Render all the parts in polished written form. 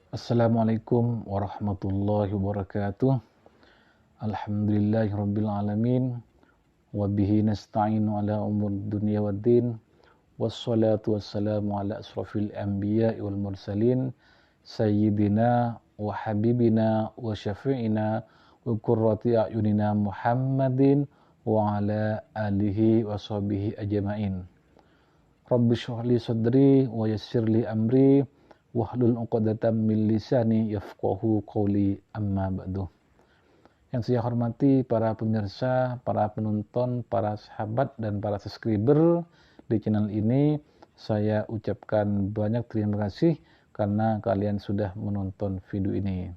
Assalamualaikum warahmatullahi wabarakatuh. Alhamdulillahirabbil alamin wa bihi nasta'inu ala umur dunya waddin. Wassalatu wassalamu ala asrafil anbiya'i wal mursalin sayyidina wa habibina wa syafi'ina wa qurrati a'yunina Muhammadin wa ala alihi wa sahbihi ajma'in. Rabbi shrah li sadri wa yassir li amri wahlul 'uqdatam min lisani yafqahu qawli, amma ba'du. Yang saya hormati para pemirsa, para penonton, para sahabat dan para subscriber di channel ini, saya ucapkan banyak terima kasih karena kalian sudah menonton video ini.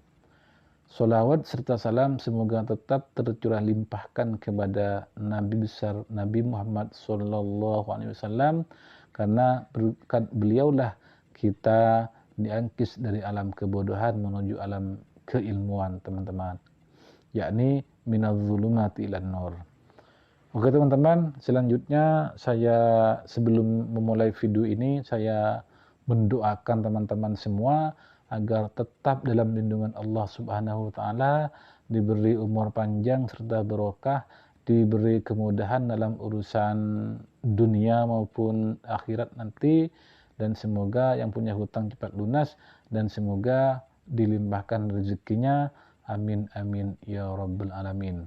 Sholawat serta salam semoga tetap tercurah limpahkan kepada Nabi besar Nabi Muhammad SAW, karena berkat beliaulah kita diangkis dari alam kebodohan menuju alam keilmuan, teman-teman, yakni minadz-zulumati ilan nur. Oke teman-teman, selanjutnya saya sebelum memulai video ini, saya mendoakan teman-teman semua agar tetap dalam lindungan Allah Subhanahu wa taala, diberi umur panjang serta barokah, diberi kemudahan dalam urusan dunia maupun akhirat nanti, dan semoga yang punya hutang cepat lunas, dan semoga dilimpahkan rezekinya. Amin amin ya rabbal alamin.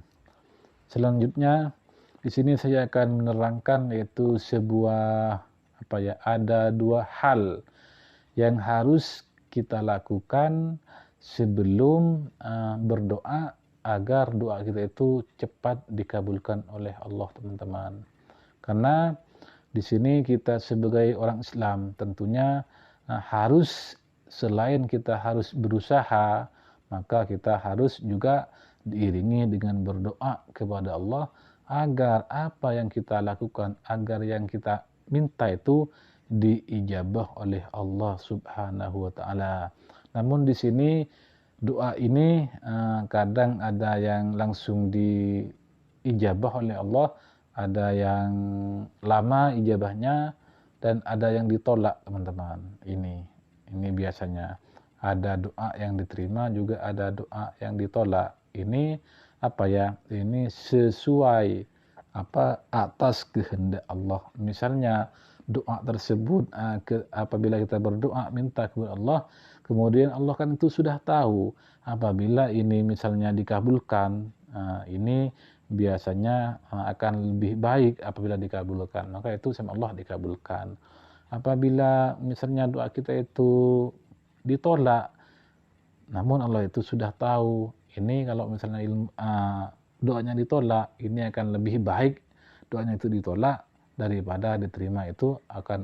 Selanjutnya di sini saya akan menerangkan yaitu ada dua hal yang harus kita lakukan sebelum berdoa agar doa kita itu cepat dikabulkan oleh Allah, teman-teman. Karena di sini kita sebagai orang Islam tentunya harus, selain kita harus berusaha, maka kita harus juga diiringi dengan berdoa kepada Allah agar apa yang kita lakukan, agar yang kita minta itu diijabah oleh Allah Subhanahu wa taala. Namun di sini doa ini kadang ada yang langsung diijabah oleh Allah, ada yang lama ijabahnya, dan ada yang ditolak, teman-teman. Ini biasanya ada doa yang diterima, juga ada doa yang ditolak. Ini ini sesuai atas kehendak Allah. Misalnya doa tersebut apabila kita berdoa minta kepada Allah, kemudian Allah kan itu sudah tahu apabila ini misalnya dikabulkan, ini biasanya akan lebih baik apabila dikabulkan, maka itu sama Allah dikabulkan. Apabila misalnya doa kita itu ditolak, namun Allah itu sudah tahu ini kalau misalnya doanya ditolak, ini akan lebih baik doanya itu ditolak daripada diterima, itu akan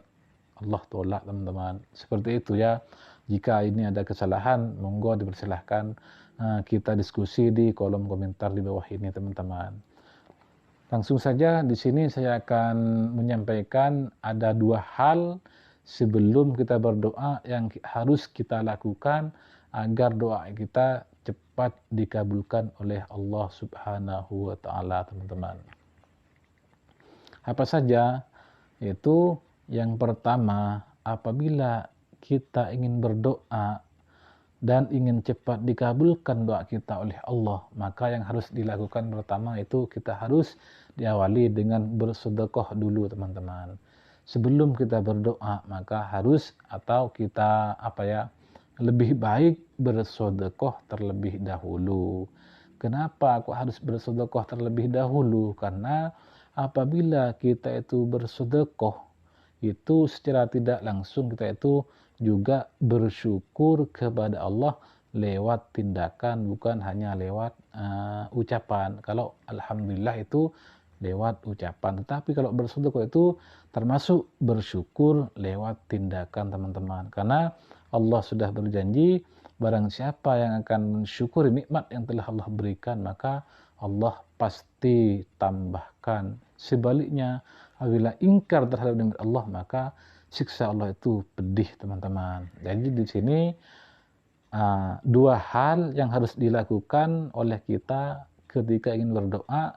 Allah tolak, teman-teman. Seperti itu ya. Jika ini ada kesalahan, monggo dipersilahkan kita diskusi di kolom komentar di bawah ini, teman-teman. Langsung saja di sini saya akan menyampaikan ada dua hal sebelum kita berdoa yang harus kita lakukan agar doa kita cepat dikabulkan oleh Allah Subhanahu wa taala, teman-teman. Apa saja? Yaitu yang pertama, apabila kita ingin berdoa dan ingin cepat dikabulkan doa kita oleh Allah, maka yang harus dilakukan pertama itu kita harus diawali dengan bersedekah dulu, teman-teman. Sebelum kita berdoa, maka harus kita lebih baik bersedekah terlebih dahulu. Kenapa aku harus bersedekah terlebih dahulu? Karena apabila kita itu bersedekah, itu secara tidak langsung kita itu juga bersyukur kepada Allah lewat tindakan, bukan hanya lewat ucapan. Kalau alhamdulillah itu lewat ucapan, tetapi kalau bersedekah itu termasuk bersyukur lewat tindakan, teman-teman. Karena Allah sudah berjanji, barang siapa yang akan mensyukuri nikmat yang telah Allah berikan, maka Allah pasti tambahkan. Sebaliknya, apabila ingkar terhadap nikmat Allah, maka siksa Allah itu pedih, teman-teman. Jadi di sini dua hal yang harus dilakukan oleh kita ketika ingin berdoa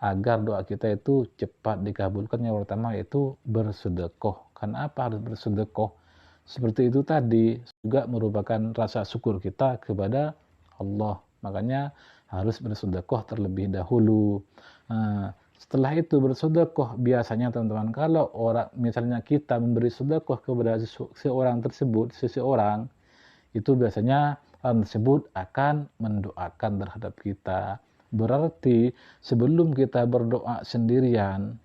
agar doa kita itu cepat dikabulkan. Yang pertama yaitu bersedekah. Kenapa harus bersedekah? seperti itu tadi juga merupakan rasa syukur kita kepada Allah. Makanya harus bersedekah terlebih dahulu. Setelah itu bersedekah, biasanya teman-teman, kalau orang misalnya kita memberi sedekah kepada seseorang tersebut, seseorang itu biasanya orang tersebut akan mendoakan terhadap kita. Berarti sebelum kita berdoa sendirian,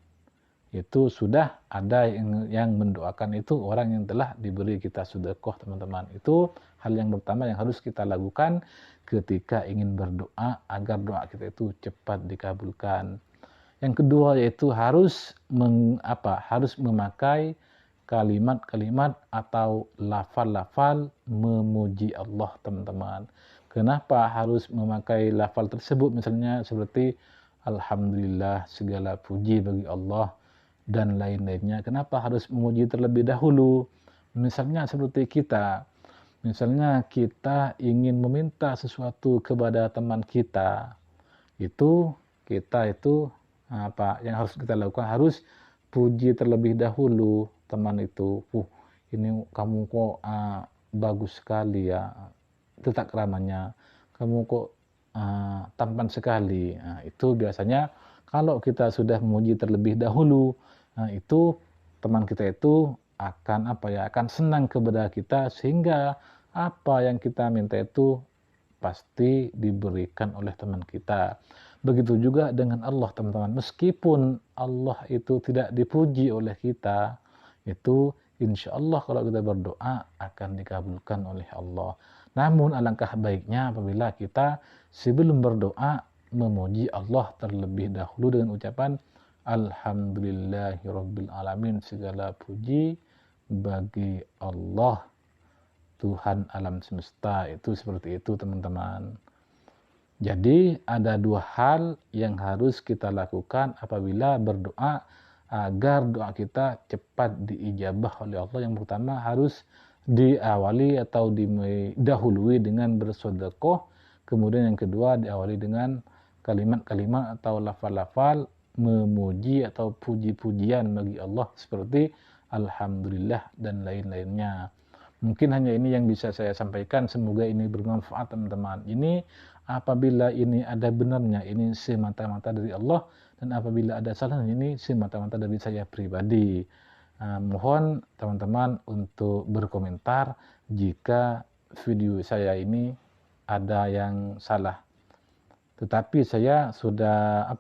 itu sudah ada yang mendoakan itu orang yang telah diberi kita sedekah, teman-teman. Itu hal yang pertama yang harus kita lakukan ketika ingin berdoa agar doa kita itu cepat dikabulkan. Yang kedua yaitu harus memakai kalimat-kalimat atau lafal-lafal memuji Allah, teman-teman. Kenapa harus memakai lafal tersebut? Misalnya seperti alhamdulillah, segala puji bagi Allah, dan lain-lainnya. Kenapa harus memuji terlebih dahulu? Misalnya kita ingin meminta sesuatu kepada teman kita, itu kita itu yang harus kita lakukan, harus puji terlebih dahulu teman itu. Ini kamu kok bagus sekali ya tata keramanya, kamu kok tampan sekali. Itu biasanya kalau kita sudah memuji terlebih dahulu, itu teman kita itu akan senang kepada kita, sehingga apa yang kita minta itu pasti diberikan oleh teman kita. Begitu juga dengan Allah, teman-teman. Meskipun Allah itu tidak dipuji oleh kita, itu insya Allah kalau kita berdoa akan dikabulkan oleh Allah. Namun alangkah baiknya apabila kita sebelum berdoa memuji Allah terlebih dahulu dengan ucapan Alhamdulillahirabbil alamin, segala puji bagi Allah, Tuhan alam semesta. Itu seperti itu, teman-teman. Jadi ada dua hal yang harus kita lakukan apabila berdoa agar doa kita cepat diijabah oleh Allah. Yang pertama harus diawali atau didahului dengan bersedekah. Kemudian yang kedua diawali dengan kalimat-kalimat atau lafal-lafal memuji atau puji-pujian bagi Allah seperti Alhamdulillah dan lain-lainnya. Mungkin hanya ini yang bisa saya sampaikan, semoga ini bermanfaat, teman-teman. Ini apabila ini ada benarnya, ini semata-mata dari Allah, dan apabila ada salahnya, ini semata-mata dari saya pribadi. Mohon teman-teman untuk berkomentar jika video saya ini ada yang salah. Tetapi saya sudah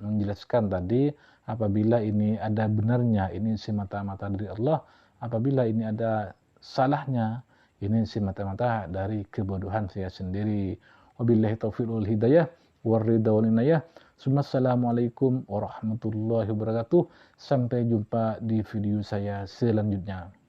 menjelaskan tadi, apabila ini ada benarnya, ini semata-mata dari Allah. Apabila ini ada salahnya, ini semata-mata dari kebodohan saya sendiri. Wabillahi taufiq wal hidayah warida wal inayah. Assalamualaikum warahmatullahi wabarakatuh. Sampai jumpa di video saya selanjutnya.